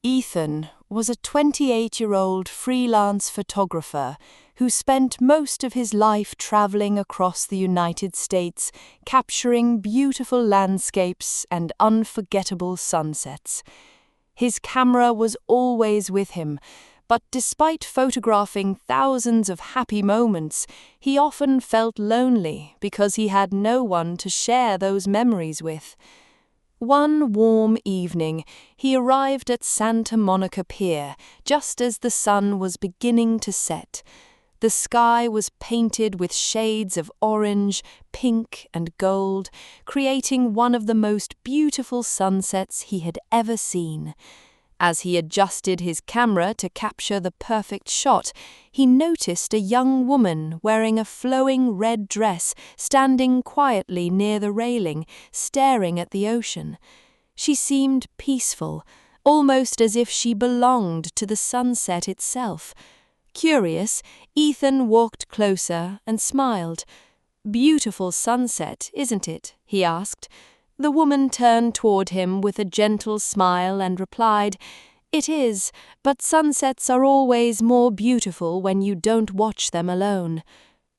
Ethan was a 28-year-old freelance photographer who spent most of his life traveling across the United States, capturing beautiful landscapes and unforgettable sunsets. His camera was always with him, but despite photographing thousands of happy moments, he often felt lonely because he had no one to share those memories with. One warm evening, he arrived at Santa Monica Pier just as the sun was beginning to set. The sky was painted with shades of orange, pink, and gold, creating one of the most beautiful sunsets he had ever seen. As he adjusted his camera to capture the perfect shot, he noticed a young woman wearing a flowing red dress standing quietly near the railing, staring at the ocean. She seemed peaceful, almost as if she belonged to the sunset itself. Curious, Ethan walked closer and smiled. "Beautiful sunset, isn't it?" he asked. The woman turned toward him with a gentle smile and replied, "It is, but sunsets are always more beautiful when you don't watch them alone."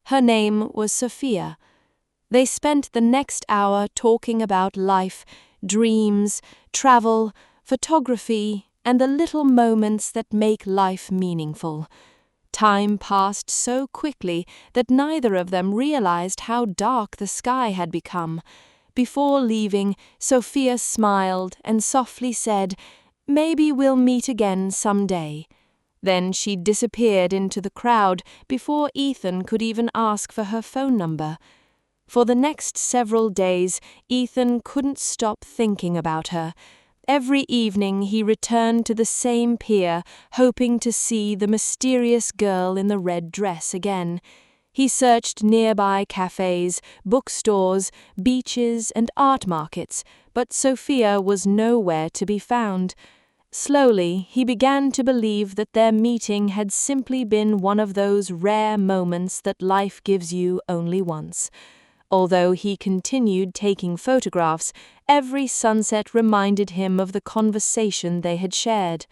Her name was Sophia. They spent the next hour talking about life, dreams, travel, photography, and the little moments that make life meaningful. Time passed so quickly that neither of them realized how dark the sky had become. Before leaving, Sophia smiled and softly said, "Maybe we'll meet again someday." Then she disappeared into the crowd before Ethan could even ask for her phone number. For the next several days, Ethan couldn't stop thinking about her. Every evening he returned to the same pier, hoping to see the mysterious girl in the red dress again. He searched nearby cafes, bookstores, beaches, and art markets, but Sophia was nowhere to be found. Slowly, he began to believe that their meeting had simply been one of those rare moments that life gives you only once. Although he continued taking photographs, every sunset reminded him of the conversation they had shared.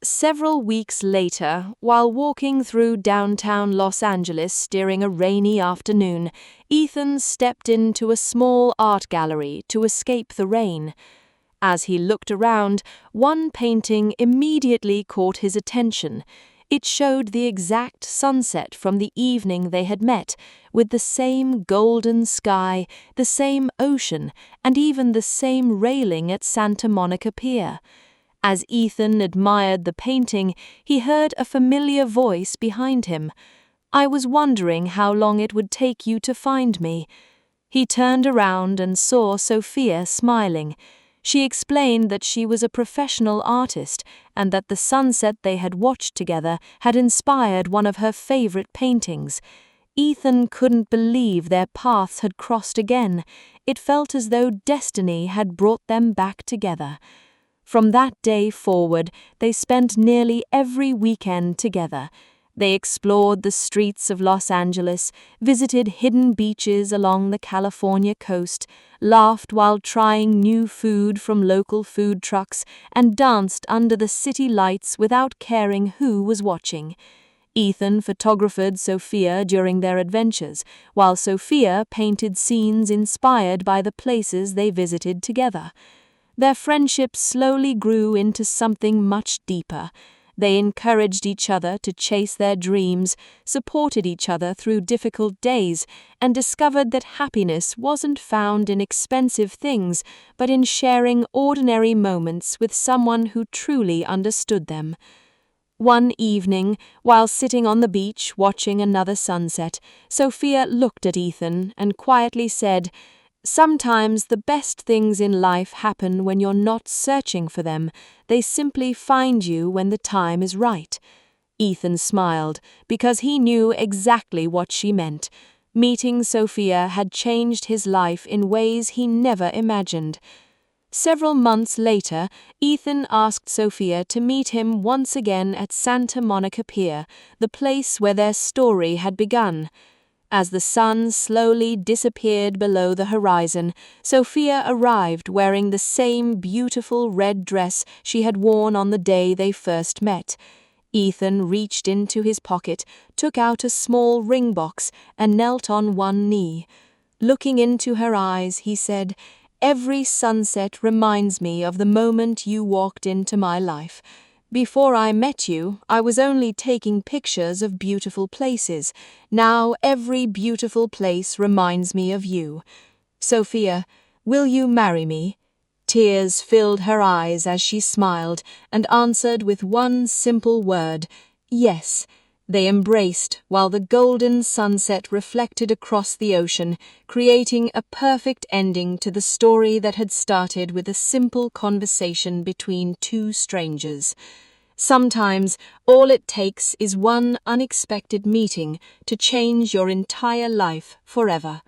Several weeks later, while walking through downtown Los Angeles during a rainy afternoon, Ethan stepped into a small art gallery to escape the rain. As he looked around, one painting immediately caught his attention. It showed the exact sunset from the evening they had met, with the same golden sky, the same ocean, and even the same railing at Santa Monica Pier. As Ethan admired the painting, he heard a familiar voice behind him. "I was wondering how long it would take you to find me." He turned around and saw Sophia smiling. She explained that she was a professional artist and that the sunset they had watched together had inspired one of her favorite paintings. Ethan couldn't believe their paths had crossed again. It felt as though destiny had brought them back together. From that day forward, they spent nearly every weekend together. They explored the streets of Los Angeles, visited hidden beaches along the California coast, laughed while trying new food from local food trucks, and danced under the city lights without caring who was watching. Ethan photographed Sophia during their adventures, while Sophia painted scenes inspired by the places they visited together. Their friendship slowly grew into something much deeper. They encouraged each other to chase their dreams, supported each other through difficult days, and discovered that happiness wasn't found in expensive things, but in sharing ordinary moments with someone who truly understood them. One evening, while sitting on the beach watching another sunset, Sophia looked at Ethan and quietly said, "Sometimes the best things in life happen when you're not searching for them. They simply find you when the time is right." Ethan smiled because he knew exactly what she meant. Meeting Sophia had changed his life in ways he never imagined. Several months later, Ethan asked Sophia to meet him once again at Santa Monica Pier, the place where their story had begun. As the sun slowly disappeared below the horizon, Sophia arrived wearing the same beautiful red dress she had worn on the day they first met. Ethan reached into his pocket, took out a small ring box, and knelt on one knee. Looking into her eyes, he said, "Every sunset reminds me of the moment you walked into my life. Before I met you, I was only taking pictures of beautiful places. Now every beautiful place reminds me of you. Sophia, will you marry me?" Tears filled her eyes as she smiled and answered with one simple word, "Yes." They embraced while the golden sunset reflected across the ocean, creating a perfect ending to the story that had started with a simple conversation between two strangers. Sometimes all it takes is one unexpected meeting to change your entire life forever.